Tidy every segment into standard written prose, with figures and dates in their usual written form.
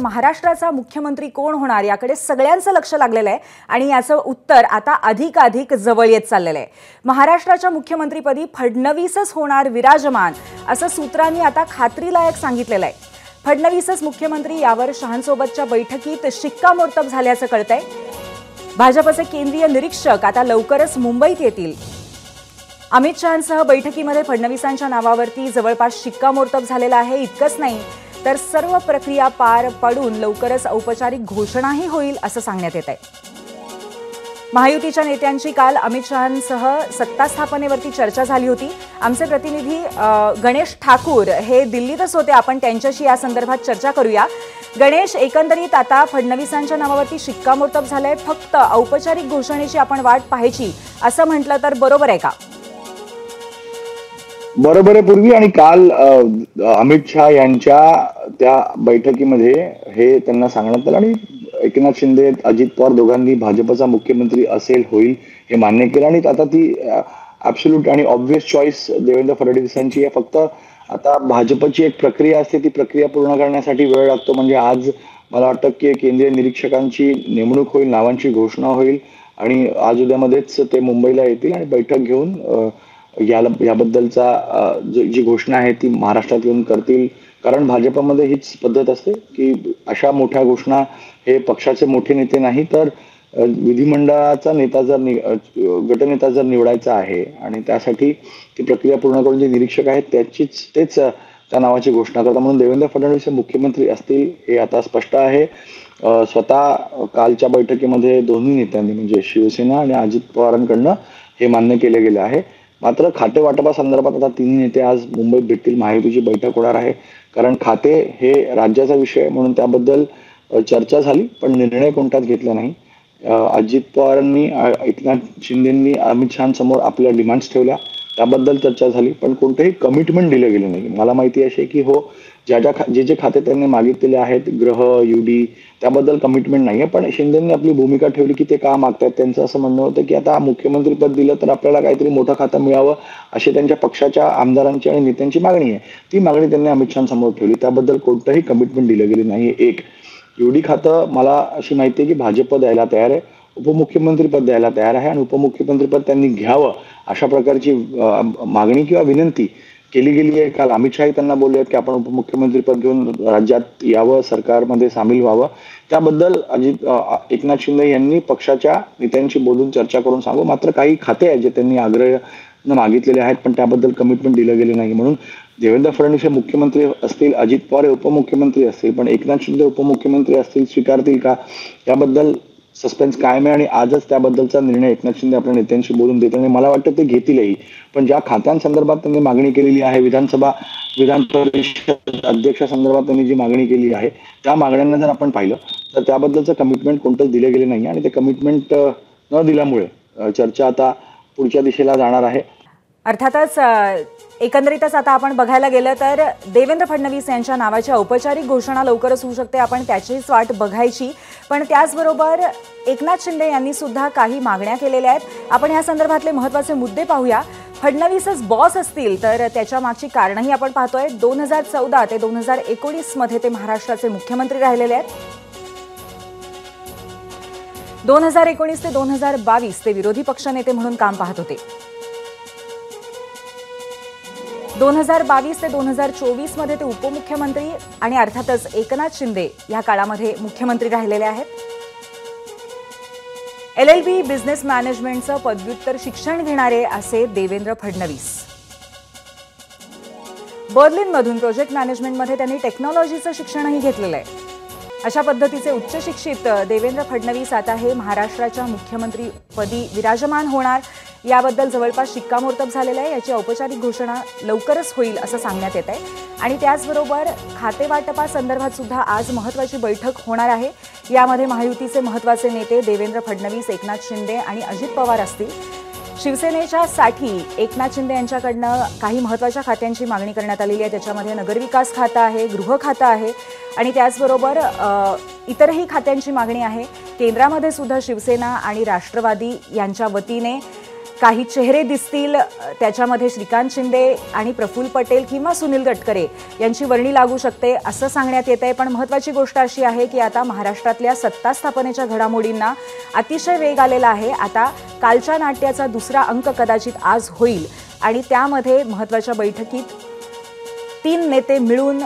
महाराष्ट्राचा मुख्यमंत्री कोण होणार याकडे सगळ्यांचं लक्ष लागलेलं आहे आणि याचं उत्तर आता अधिकाधिक जवळ येत चाललेलं आहे। महाराष्ट्राच्या मुख्यमंत्रीपदी फडणवीसच होणार विराजमान असं सूत्रांनी आता खात्रीलायक सांगितलेलं आहे। फडणवीसच मुख्यमंत्री यावर शहांसोबतच्या बैठकीत शिक्कामोर्तब झाल्याचं कळतंय। भाजपचे केंद्रीय निरीक्षक आता लवकरच मुंबईत येतील। अमित शहांसह बैठकीमध्ये फडणवीसांच्या नावावरती जवळपास शिक्कामोर्तब झालेला आहे। इतकंच नाही तर सर्व प्रक्रिया पार पडून लवकरच औपचारिक घोषणाही होईल असं सांगण्यात येत आहे। महायुतीच्या नेत्यांची काल अमित शहांसह सत्ता स्थापनेवरती चर्चा झाली होती। आमचे प्रतिनिधी गणेश ठाकूर हे दिल्लीतच होते। आपण त्यांच्याशी या संदर्भात चर्चा करूया। गणेश, एकंदरीत आता फडणवीसांच्या नावावरती शिक्कामोर्तब झालंय, फक्त औपचारिक घोषणेची आपण वाट पाहायची असं म्हटलं तर बरोबर आहे का? बरोबर आहे पूर्वी। आणि काल अमित शहा यांच्या त्या बैठकीमध्ये हे त्यांना सांगण्यात आलं आणि एकनाथ शिंदे अजित पवार दोघांनी भाजपचा मुख्यमंत्री असेल होईल हे मान्य केलं आणि आता ती ॲब्सोल्यूट आणि ऑब्व्हियस चॉईस देवेंद्र फडणवीसांची आहे। फक्त आता भाजपची एक प्रक्रिया असते, ती प्रक्रिया पूर्ण करण्यासाठी वेळ लागतो। म्हणजे आज मला वाटतं की केंद्रीय निरीक्षकांची नेमणूक होईल, नावांची घोषणा होईल आणि आज उद्यामध्येच ते मुंबईला येतील आणि बैठक घेऊन याबद्दलचा जी घोषणा आहे ती महाराष्ट्रात येऊन करतील। कारण भाजपमध्ये हीच पद्धत असते की अशा मोठ्या घोषणा हे पक्षाचे मोठे नेते नाही तर विधिमंडळाचा नेता गटनेता जर निवडायचा आहे आणि त्यासाठी ती प्रक्रिया पूर्ण करून जे निरीक्षक आहेत तेच त्या नावाची घोषणा करतात। म्हणून देवेंद्र फडणवीस हे मुख्यमंत्री असतील हे आता स्पष्ट आहे। स्वतः कालच्या बैठकीमध्ये दोन्ही नेत्यांनी म्हणजे शिवसेना आणि अजित पवारांकडनं हे मान्य केले गेले आहे। मात्र खाते वाटपासंदर्भात आता तिन्ही नेते आज मुंबईत भेटतील, महायुतीची बैठक होणार आहे। कारण खाते हे राज्याचा विषय म्हणून त्याबद्दल चर्चा झाली पण निर्णय कोणताच घेतला नाही। अजित पवारांनी एकनाथ शिंदेंनी अमित शहांसमोर आपल्या डिमांड्स ठेवल्या, त्याबद्दल चर्चा झाली पण कोणतेही कमिटमेंट दिलं गेलं नाही। मला माहिती अशी की हो जे खाते त्यांनी मागितलेले आहेत गृह यूडी त्याबद्दल कमिटमेंट नाही आहे, पण शिंदेंनी आपली भूमिका ठेवली की ते का मागतात। त्यांचं असं म्हणणं होतं की आता मुख्यमंत्रीपद दिलं तर आपल्याला काहीतरी मोठं खातं मिळावं अशी त्यांच्या पक्षाच्या आमदारांची आणि नेत्यांची मागणी आहे। ती मागणी त्यांनी अमित शहांसमोर ठेवली, त्याबद्दल कोणतंही कमिटमेंट दिलं गेलं नाही। एक यूडी खातं मला अशी माहिती आहे की भाजप द्यायला तयार आहे, उपमुख्यमंत्रीपद द्यायला तयार आहे आणि उपमुख्यमंत्रीपद त्यांनी घ्यावं अशा प्रकारची मागणी किंवा विनंती केली गेली आहे। काल अमित शहा त्यांना बोलले आहेत की आपण उपमुख्यमंत्रीपद घेऊन राज्यात यावं, सरकारमध्ये सामील व्हावं। त्याबद्दल एकनाथ शिंदे यांनी पक्षाच्या नेत्यांशी बोलून चर्चा करून सांगू। मात्र काही खाते आहेत जे त्यांनी आग्रहानं मागितलेले आहेत पण त्याबद्दल कमिटमेंट दिलं गेले नाही। म्हणून देवेंद्र फडणवीस हे मुख्यमंत्री असतील, अजित पवार हे उपमुख्यमंत्री असतील, पण एकनाथ शिंदे उपमुख्यमंत्री असतील स्वीकारतील का याबद्दल सस्पेन्स कायम आहे आणि आजच त्याबद्दलचा निर्णय एकनाथ शिंदे आपल्या नेत्यांशी बोलून देतील आणि मला वाटतं ते घेतीलही। पण ज्या खात्यांसंदर्भात त्यांनी मागणी केलेली आहे, विधान परिषद अध्यक्षासंदर्भात त्यांनी जी मागणी केली आहे त्या मागण्यांना जर आपण पाहिलं तर त्याबद्दलचं कमिटमेंट कोणतंच दिले गेले नाही आणि ते कमिटमेंट न दिल्यामुळे चर्चा आता पुढच्या दिशेला जाणार आहे। अर्थातच एकंदरीतच आता आपण बघायला गेलं तर देवेंद्र फडणवीस यांच्या नावाची औपचारिक घोषणा लवकरच होऊ शकते, आपण त्याचीच वाट बघायची। पण त्याचबरोबर एकनाथ शिंदे यांनी सुद्धा काही मागण्या केलेल्या आहेत। आपण या संदर्भातले महत्त्वाचे मुद्दे पाहूया। फडणवीसच बॉस असतील तर त्याच्या मागची कारणंही आपण पाहतोय। 2014 ते 2019 मध्ये ते महाराष्ट्राचे मुख्यमंत्री राहिलेले आहेत। 2019 ते 2022 ते विरोधी पक्षनेते म्हणून काम पाहत होते। 2022 ते 2024 मध्ये ते उपमुख्यमंत्री आणि अर्थातच एकनाथ शिंदे या काळामध्ये मुख्यमंत्री राहिलेले आहेत। LLB बिझनेस मॅनेजमेंटचं पदव्युत्तर शिक्षण घेणारे असे देवेंद्र फडणवीस। बर्लिनमधून प्रोजेक्ट मॅनेजमेंटमध्ये त्यांनी टेक्नॉलॉजीचं शिक्षणही घेतलेलं आहे। अशा पद्धतीचे उच्च शिक्षित देवेंद्र फडणवीस आता हे महाराष्ट्राच्या मुख्यमंत्रीपदी विराजमान होणार याबद्दल जवळपास शिक्कामोर्तब झालेलं आहे। याची औपचारिक घोषणा लवकरच होईल असं सांगण्यात येत आहे आणि त्याचबरोबर खातेवाटपासंदर्भात सुद्धा आज महत्त्वाची बैठक होणार आहे। यामध्ये महायुतीचे महत्त्वाचे नेते देवेंद्र फडणवीस, एकनाथ शिंदे आणि अजित पवार असतील। शिवसेनेच्या साठी एकनाथ शिंदे यांच्याकडनं काही महत्त्वाच्या खात्यांची मागणी करण्यात आलेली आहे। त्याच्यामध्ये नगरविकास खातं आहे, गृह खातं आहे आणि त्याचबरोबर इतरही खात्यांची मागणी आहे। केंद्रामध्ये सुद्धा शिवसेना आणि राष्ट्रवादी यांच्या वतीने काही चेहरे दिसतील, त्याच्यामध्ये श्रीकांत शिंदे आणि प्रफुल्ल पटेल किंवा सुनील तटकरे यांची वर्णी लागू शकते असं सांगण्यात येत आहे. पण महत्त्वाची गोष्ट अशी आहे की आता महाराष्ट्रातल्या सत्ता स्थापनेच्या घडामोडींना अतिशय वेग आलेला आहे. आता कालच्या नाट्याचा दुसरा अंक कदाचित आज होईल आणि त्यामध्ये महत्त्वाच्या बैठकीत 3 नेते मिळून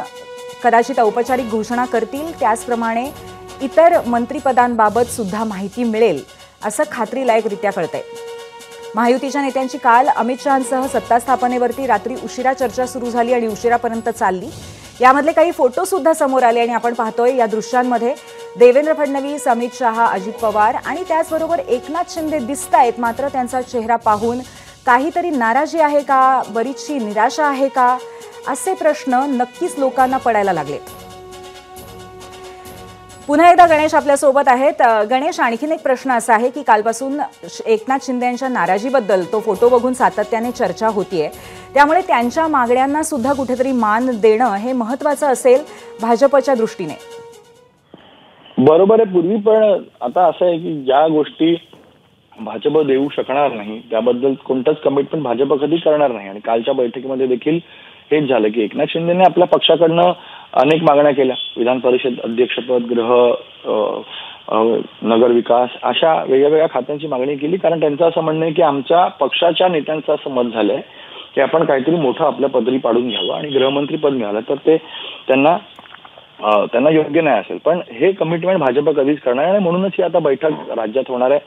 कदाचित औपचारिक घोषणा करतील. त्याचप्रमाणे इतर मंत्रिपदांबाबत सुद्धा माहिती मिळेल असं खात्रीलायकरित्या कळतंय. महायुतीच्या नेत्यांची काल अमित शहांसह सत्ता स्थापनेवरती रात्री उशिरा चर्चा सुरू झाली आणि उशिरापर्यंत चालली. यामधले काही फोटो सुद्धा समोर आले आणि आपण पाहतोय या दृश्यांमध्ये देवेंद्र फडणवीस, अमित शहा, अजित पवार आणि त्याचबरोबर एकनाथ शिंदे दिसतायत. मात्र त्यांचा चेहरा पाहून काहीतरी नाराजी आहे का, बरीचशी निराशा आहे का, असे प्रश्न नक्कीच लोकांना पडायला लागले. पुन्हा एकदा गणेश आपल्यासोबत आहेत. गणेश, आणखीन एक प्रश्न असा आहे की कालपासून एकनाथ शिंदे यांच्या नाराजीबद्दल तो फोटो बघून सातत्याने चर्चा होतीये. त्यामुळे त्यांच्या मागण्यांना सुद्धा कुठेतरी मान देणं हे महत्त्वाचं असेल भाजपच्या दृष्टीने. बरोबर आहे पूर्वी, पण आता असं आहे की ज्या गोष्टी भाजप देऊ शकणार नाही त्याबद्दल कोणतंच कमिटमेंट भाजप कधी करणार नाही. आणि कालच्या बैठकीमध्ये देखील हेच झालं की एकनाथ शिंदेने आपल्या पक्षाकडनं अनेक मागण्या केल्या. विधान परिषद अध्यक्षपद, गृह, नगर विकास अशा वेगवेगळ्या खात्यांची मागणी केली. कारण त्यांचं असं म्हणणं आहे की आमच्या पक्षाच्या नेत्यांचं असं मत झालंय की आपण काहीतरी मोठं आपल्या पदरी पाडून घ्यावं आणि गृहमंत्री पद मिळालं तर ते त्यांना योग्य नाही असेल. पण हे कमिटमेंट भाजप कधीच करणार नाही. म्हणूनच ही आता बैठक राज्यात होणार आहे.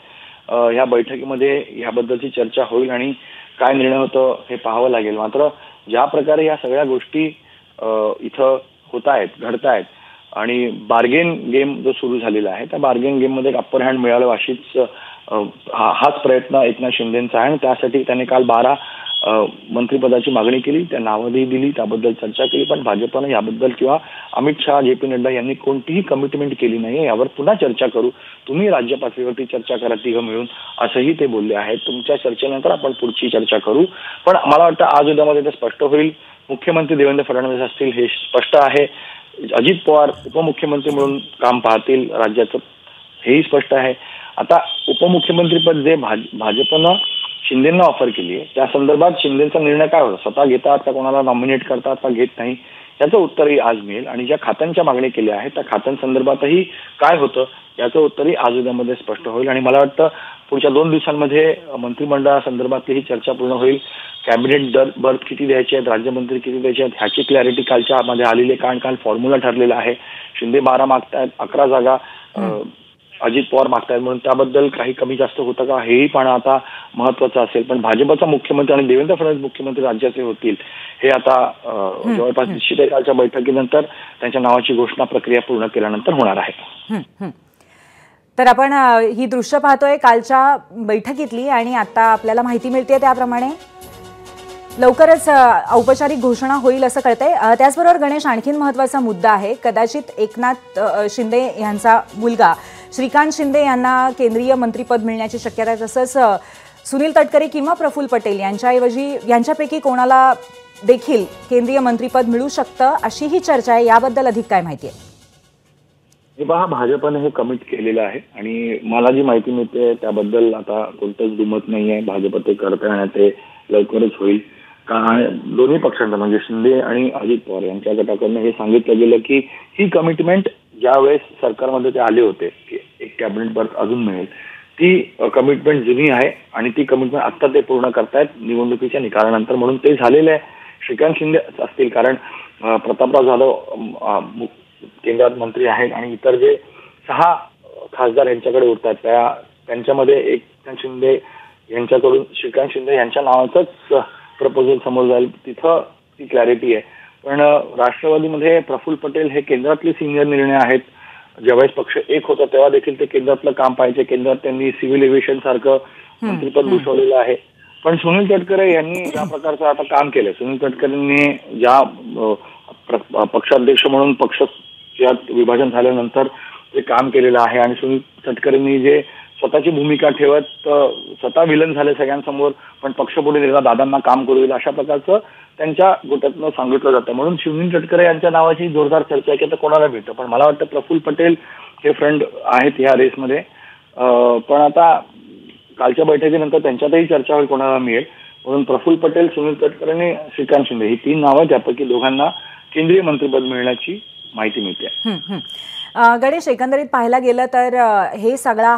ह्या बैठकीमध्ये याबद्दलची चर्चा होईल आणि काय निर्णय होतो हे पाहावं लागेल. मात्र ज्या प्रकारे या सगळ्या गोष्टी इथं होत आहेत, घडतायत आणि बार्गेन गेम जो सुरू झालेला आहे त्या बार्गेन गेम मध्ये अप्पर हँड मिळालं अशीच हाच प्रयत्न एकनाथ शिंदेचा आहे. आणि त्यासाठी त्यांनी काल 12 मंत्रिपदाची मागणी केली, त्या नावंही दिली, त्याबद्दल चर्चा केली. पण भाजपनं याबद्दल किंवा अमित शहा, जे पी नड्डा यांनी कोणतीही कमिटमेंट केली नाही. यावर पुन्हा चर्चा करू, तुम्ही राज्य पातळीवरती चर्चा करा तिघं मिळून, असंही ते बोलले आहेत. तुमच्या चर्चेनंतर आपण पुढची चर्चा करू. पण मला वाटतं आज उद्यामध्ये ते स्पष्ट होईल. मुख्यमंत्री देवेंद्र फडणवीस असतील हे स्पष्ट आहे. अजित पवार उपमुख्यमंत्री म्हणून काम पाहतील राज्याचं, हेही स्पष्ट आहे. आता उपमुख्यमंत्रीपद जे भाजपनं शिंदेंना ऑफर केली आहे त्या संदर्भात शिंदेचा निर्णय काय होता, स्वतः घेतात का कोणाला नॉमिनेट करतात का घेत नाही, याचं उत्तरही आज मिळेल. आणि ज्या खात्यांच्या मागणी केल्या आहेत त्या खात्यांसंदर्भातही काय होतं याचं उत्तरही आज उद्यामध्ये स्पष्ट होईल. आणि मला वाटतं पुढच्या 2 दिवसांमध्ये मंत्रिमंडळासंदर्भातली ही चर्चा पूर्ण होईल. कॅबिनेट बर्थ किती द्यायचे आहेत, राज्यमंत्री किती द्यायचे आहेत ह्याची क्लॅरिटी कालच्या मध्ये आलेली आहे. कारण काल फॉर्म्युला ठरलेला आहे. शिंदे 12 मागतायत, 11 जागा अजित पवार मागतायत, म्हणून त्याबद्दल काही कमी जास्त होतं का हेही पाहणं आता महत्वाचं असेल. पण भाजपचा मुख्यमंत्री आणि देवेंद्र फडणवीस मुख्यमंत्री राज्याचे होतील हे आता जवळपास निश्चित कालच्या बैठकीनंतर त्यांच्या नावाची घोषणा प्रक्रिया पूर्ण केल्यानंतर होणार आहे. तर आपण ही दृश्य पाहतोय कालच्या बैठकीतली आणि आता आपल्याला माहिती मिळते त्याप्रमाणे लवकरच औपचारिक घोषणा होईल असं कळतंय. त्याचबरोबर गणेश, आणखीन महत्त्वाचा मुद्दा आहे. कदाचित एकनाथ शिंदे यांचा मुलगा श्रीकांत शिंदे यांना केंद्रीय मंत्रिपद मिळण्याची शक्यता आहे. तसंच सुनील तटकरे किंवा प्रफुल्ल पटेल यांच्यापैकी कोणाला देखील केंद्रीय मंत्रिपद मिळू शकतं अशी ही चर्चा आहे. याबद्दल अधिक काय माहिती आहे? हे पहा, भाजपने हे कमिट केलेलं आहे आणि मला जी माहिती मिळते त्याबद्दल आता कोणतंच दुमत नाही आहे. भाजप ते करते आणि ते लवकरच होईल. दोन्ही पक्षांना म्हणजे शिंदे आणि अजित पवार यांच्या गटाकडनं हे सांगितलं गेलं की ही कमिटमेंट ज्या वेळेस सरकारमध्ये ते आले होते की एक कॅबिनेट बर्थ अजून मिळेल, ती कमिटमेंट जुनी आहे आणि ती कमिटमेंट आता ते पूर्ण करतायत निवडणुकीच्या निकालानंतर, म्हणून ते झालेलं आहे. श्रीकांत शिंदे असतील कारण प्रतापराव जाधव केंद्रात मंत्री आहेत आणि इतर जे 6 खासदार यांच्याकडे उरतात त्यांच्यामध्ये एकनाथ शिंदे यांच्याकडून श्रीकांत शिंदे यांच्या नावाचंच प्रपोजल समोर जाईल, तिथं ती क्लॅरिटी आहे. पण राष्ट्रवादीमध्ये प्रफुल्ल पटेल हे केंद्रातले सिनियर निर्णय आहेत. ज्यावेळेस पक्ष एक होता तेव्हा देखील ते केंद्रातलं काम पाहिजे. केंद्रात त्यांनी सिव्हिल एव्हिएशन सारखं मंत्रिपद भूषवलेलं आहे. पण सुनील तटकरे यांनी ज्या प्रकारचं आता काम केलं, सुनील तटकरेंनी ज्या पक्षाध्यक्ष म्हणून पक्षात विभाजन झाल्यानंतर जे काम केलेलं आहे आणि सुनील तटकरेंनी जे स्वतःची भूमिका ठेवत स्वतः विलन झाले सगळ्यांसमोर, पण पक्ष पुढे नेला दादांना काम करू येईल अशा प्रकारचं त्यांच्या गोटातनं सांगितलं जातं. म्हणून सुनील तटकरे यांच्या नावाची जोरदार चर्चा आहे की आता कोणाला भेटतं. पण मला वाटतं प्रफुल्ल पटेल हे फ्रंट आहेत या रेसमध्ये. पण आता कालच्या बैठकीनंतर त्यांच्यातही चर्चा होईल कोणाला मिळेल, म्हणून प्रफुल्ल पटेल, सुनील तटकरे आणि श्रीकांत शिंदे ही 3 नावं, त्यापैकी दोघांना केंद्रीय मंत्रिपद मिळण्याची माहिती मिळते. गणेश, एकंदरीत पाहायला गेलं तर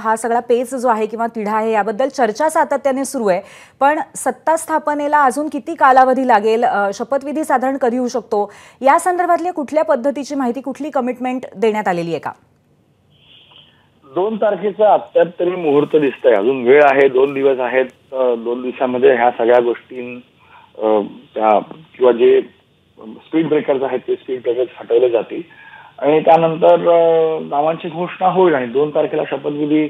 हा सगळा पेच जो आहे किंवा तिढा आहे याबद्दल चर्चा सातत्याने सुरू आहे, पण सत्ता स्थापनेला अजून किती कालावधी लागेल, शपथविधी साधारण कधी होऊ शकतो, या संदर्भातल्या कुठल्या पद्धतीची माहिती, कुठली कमिटमेंट देण्यात आलेली आहे का? 2 तारखेचा अद्याप तरी मुहूर्त दिसतंय, अजून वेळ आहे, 2 दिवस आहेत. 2 दिवसामध्ये ह्या सगळ्या गोष्टी किंवा जे स्पीड ब्रेकर्स आहेत ते स्पीड ब्रेकर्स हटवले जातील आणि त्यानंतर नावांची घोषणा होईल आणि 2 तारखेला शपथविधी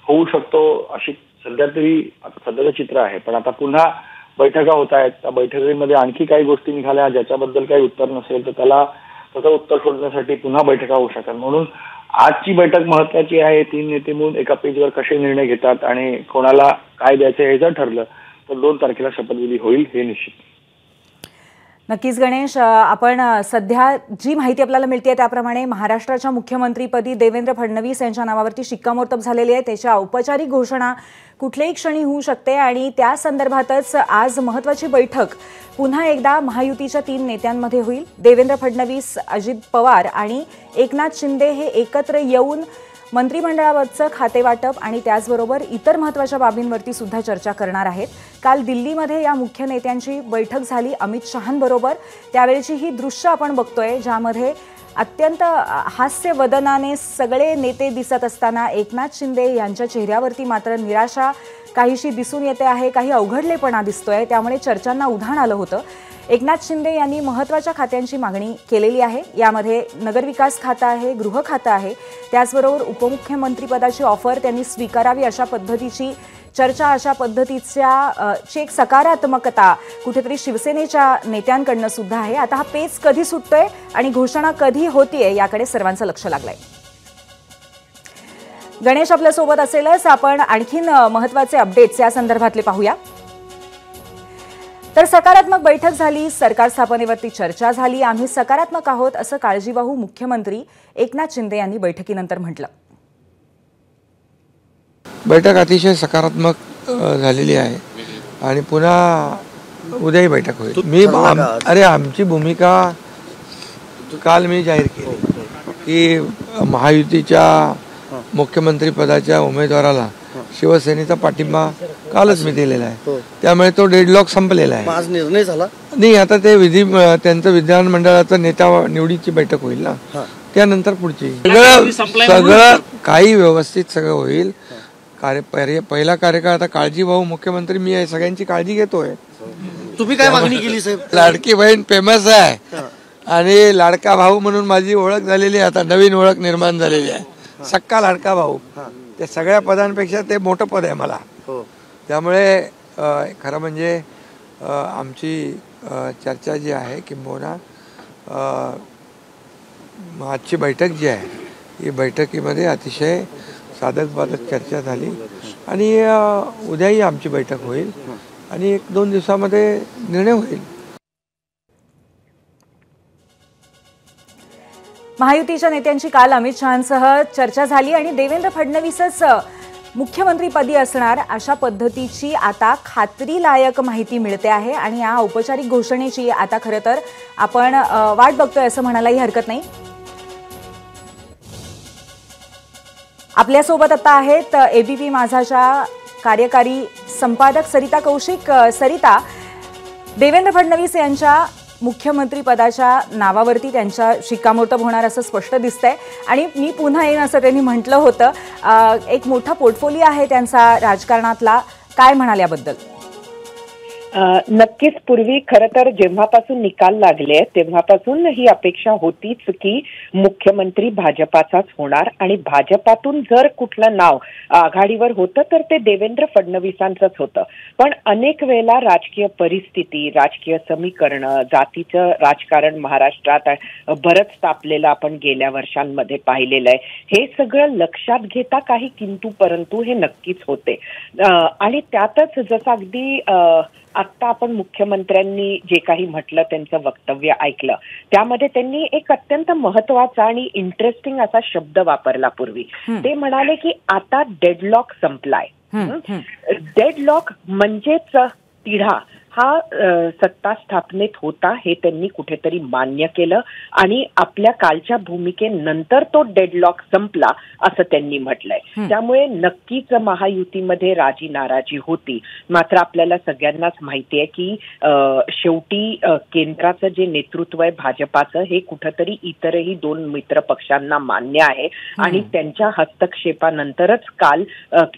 होऊ शकतो अशी सध्याचं चित्र आहे. पण आता पुन्हा बैठका होत आहेत, त्या बैठकीमध्ये आणखी काही गोष्टी निघाल्या ज्याच्याबद्दल काही उत्तर नसेल तर त्याचं उत्तर शोधण्यासाठी पुन्हा बैठका होऊ शकतात. म्हणून आजची बैठक महत्वाची आहे. 3 नेते मिळून एका पेजवर कसे निर्णय घेतात आणि कोणाला काय द्यायचं हे जर ठरलं तर 2 तारखेला शपथविधी होईल हे निश्चित. नक्कीच गणेश, आपण सध्या जी माहिती आपल्याला मिळते त्याप्रमाणे महाराष्ट्राच्या मुख्यमंत्रीपदी देवेंद्र फडणवीस यांच्या नावावरती शिक्कामोर्तब झालेली आहे. त्याची औपचारिक घोषणा कुठल्याही क्षणी होऊ शकते आणि त्या संदर्भातच आज महत्त्वाची बैठक पुन्हा एकदा महायुतीच्या 3 नेत्यांमध्ये होईल. देवेंद्र फडणवीस, अजित पवार आणि एकनाथ शिंदे हे एकत्र येऊन मंत्रिमंडळावरचं खातेवाटप आणि त्याचबरोबर इतर महत्त्वाच्या बाबींवरती सुद्धा चर्चा करणार आहेत. काल दिल्लीमध्ये या मुख्य नेत्यांची बैठक झाली अमित शहांबरोबर. त्यावेळेची ही दृश्य आपण बघतोय ज्यामध्ये अत्यंत हास्यवदनाने सगळे नेते दिसत असताना एकनाथ शिंदे यांच्या चेहऱ्यावरती मात्र निराशा काहीशी दिसून येते आहे, काही अवघडलेपणा दिसतोय. त्यामुळे चर्चांना उधाण आलं होतं. एकनाथ शिंदे यांनी महत्त्वाच्या खात्यांची मागणी केलेली आहे. यामध्ये नगरविकास खातं आहे, गृह खातं आहे, त्याचबरोबर उपमुख्यमंत्रीपदाची ऑफर त्यांनी स्वीकारावी अशा पद्धतीची चर्चा, अशा पद्धतीच्या एक सकारात्मकता कुठेतरी शिवसेनेच्या नेत्यांकडनं सुद्धा आहे. आता हा पेच कधी सुटतोय आणि घोषणा कधी होतीये याकडे सर्वांचं लक्ष लागलंय. गणेश आपल्यासोबत असेलच, आपण आणखीन महत्त्वाचे अपडेट्स या संदर्भातले पाहूया. तर सकारात्मक बैठक झाली, सरकार स्थापनेवरती चर्चा झाली, आम्ही सकारात्मक आहोत असं काळजीवाहू मुख्यमंत्री एकनाथ शिंदे यांनी बैठकीनंतर म्हटलं. बैठक अतिशय सकारात्मक झालेली आहे आणि पुन्हा उद्याही बैठक होईल. आमची भूमिका काल मी जाहीर केली की महायुतीच्या मुख्यमंत्री पदाच्या उमेदवाराला शिवसेनेचा पाठिंबा कालच मी दिलेला आहे. त्यामुळे तो डेडलॉक संपलेला आहे. आज निर्णय झाला नाही, आता ते त्यांचं विधानमंडळाचं नेता निवडीची बैठक होईल ना, त्यानंतर पुढची सगळं काही व्यवस्थित सगळं होईल. पहिला कार्यकाळ आता काळजीभाऊ मुख्यमंत्री मी आहे, सगळ्यांची काळजी घेतोय. तुम्ही काय मागणी केली साहेब? लाडकी बहीण फेमस आहे आणि लाडका भाऊ म्हणून माझी ओळख झालेली आहे. आता नवीन ओळख निर्माण झालेली आहे, सक्का लाडका भाऊ. त्या सगळ्या पदांपेक्षा ते मोठं पद आहे मला. त्यामुळे खरं म्हणजे आमची चर्चा जी आहे किंबहुना आजची बैठक जी आहे ही बैठकीमध्ये अतिशय साधक बाधक चर्चा झाली आणि उद्याही आमची बैठक होईल आणि 1-2 दिवसामध्ये निर्णय होईल. महायुतीच्या नेत्यांची काल अमित शहांसह चर्चा झाली आणि देवेंद्र फडणवीसच मुख्यमंत्रीपदी असणार अशा पद्धतीची आता खात्रीलायक माहिती मिळते आहे आणि या औपचारिक घोषणेची आता खरं तर आपण वाट बघतोय असं म्हणायलाही हरकत नाही. आपल्यासोबत आता आहेत एबीपी माझाच्या कार्यकारी संपादक सरिता कौशिक. सरिता, देवेंद्र फडणवीस यांच्या मुख्यमंत्री पदाच्या नावावरती त्यांच्या शिक्कामोर्तब होणार असं स्पष्ट दिसतंय आणि मी पुन्हा येईन असं त्यांनी म्हटलं होतं. एक मोठा पोर्टफोलिओ आहे त्यांचा राजकारणातला, काय म्हणाल याबद्दल? नक्कीच पूर्वी खरं तर जेव्हापासून निकाल लागले तेव्हापासून ही अपेक्षा होतीच की मुख्यमंत्री भाजपाचाच होणार आणि भाजपातून जर कुठलं नाव आघाडीवर होतं तर ते देवेंद्र फडणवीसांचंच होतं. पण अनेक वेळेला राजकीय परिस्थिती, राजकीय समीकरणं, जातीचं राजकारण महाराष्ट्रात बरंच तापलेलं आपण गेल्या वर्षांमध्ये पाहिलेलं आहे. हे सगळं लक्षात घेता काही किंतु परंतु हे नक्कीच होते आणि त्यातच जसं अगदी आत्ता आपण मुख्यमंत्र्यांनी जे काही म्हटलं त्यांचं वक्तव्य ऐकलं त्यामध्ये त्यांनी एक अत्यंत महत्वाचा आणि इंटरेस्टिंग असा शब्द वापरला पूर्वी. ते म्हणाले की आता डेडलॉक संपलाय. डेडलॉक म्हणजेच तिढा हा सत्ता स्थापनेत होता हे त्यांनी कुठेतरी मान्य केलं आणि आपल्या कालच्या भूमिकेनंतर तो डेडलॉक संपला असं त्यांनी म्हटलंय. त्यामुळे नक्कीच महायुतीमध्ये राजी नाराजी होती. मात्र आपल्याला सगळ्यांनाच माहिती आहे की शेवटी केंद्राचं जे नेतृत्व आहे भाजपाचं हे कुठेतरी इतरही 2 मित्र पक्षांना मान्य आहे आणि त्यांच्या हस्तक्षेपानंतरच काल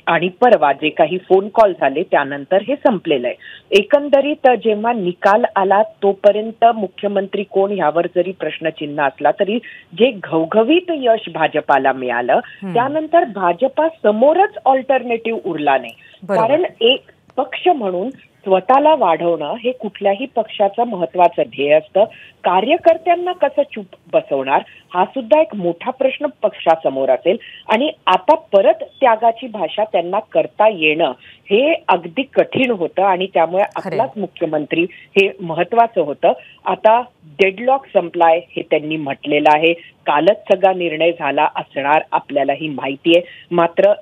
आणि परवा जे काही फोन कॉल झाले त्यानंतर हे संपलेलं आहे. एकंदरीत जेव्हा निकाल आला तोपर्यंत मुख्यमंत्री कोण ह्यावर जरी प्रश्नचिन्ह असला तरी जे घवघवीत यश भाजपाला मिळालं त्यानंतर भाजपा समोरच ऑल्टरनेटिव्ह उरला नाही. कारण एक पक्ष म्हणून स्वतःला वाढवणं हे कुठल्याही पक्षाचं महत्वाचं ध्येय असतं. कार्यकर्त्यांना कसं चूप बसवणार हा सुद्धा एक मोठा प्रश्न पक्षासमोर असेल आणि आता परत त्यागाची भाषा त्यांना करता येणं हे अगदी कठीण होतं आणि त्यामुळे आपलाच मुख्यमंत्री हे महत्वाचं होतं. आता डेडलॉक संपलाय हे त्यांनी म्हटलेलं आहे. कालच सगळा निर्णय झाला असणार आपल्यालाही माहिती आहे. मात्र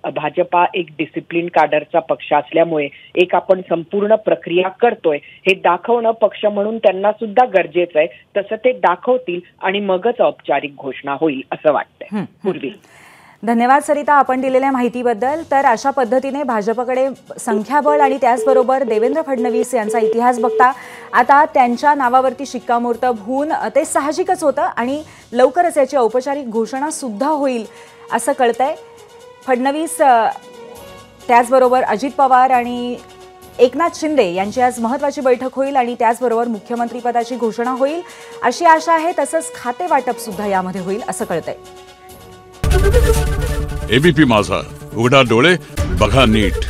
भाजपा एक डिसिप्लिन काडरचा पक्ष असल्यामुळे एक आपण संपूर्ण प्रक्रिया करतोय हे दाखवणं पक्ष म्हणून त्यांना सुद्धा गरजेचं आहे. तसं ते दाखवतील आणि मगच औपचारिक घोषणा होईल असं वाटतंय. पूर्वी धन्यवाद सरिता आपण दिलेल्या माहितीबद्दल. तर अशा पद्धतीने भाजपकडे संख्याबळ आणि त्याचबरोबर देवेंद्र फडणवीस यांचा इतिहास बघता आता त्यांच्या नावावरती शिक्कामोर्तब होऊन ते साहजिकच होतं आणि लवकरच याची औपचारिक घोषणा सुद्धा होईल असं कळतंय. फडणवीस त्याचबरोबर अजित पवार आणि एकनाथ शिंदे यांची आज महत्त्वाची बैठक होईल आणि त्याचबरोबर मुख्यमंत्रीपदाची घोषणा होईल अशी आशा आहे. तसंच खाते वाटप सुद्धा यामध्ये होईल असं कळतंय. एबीपी माझा, उघडा डोळे बघा नीट.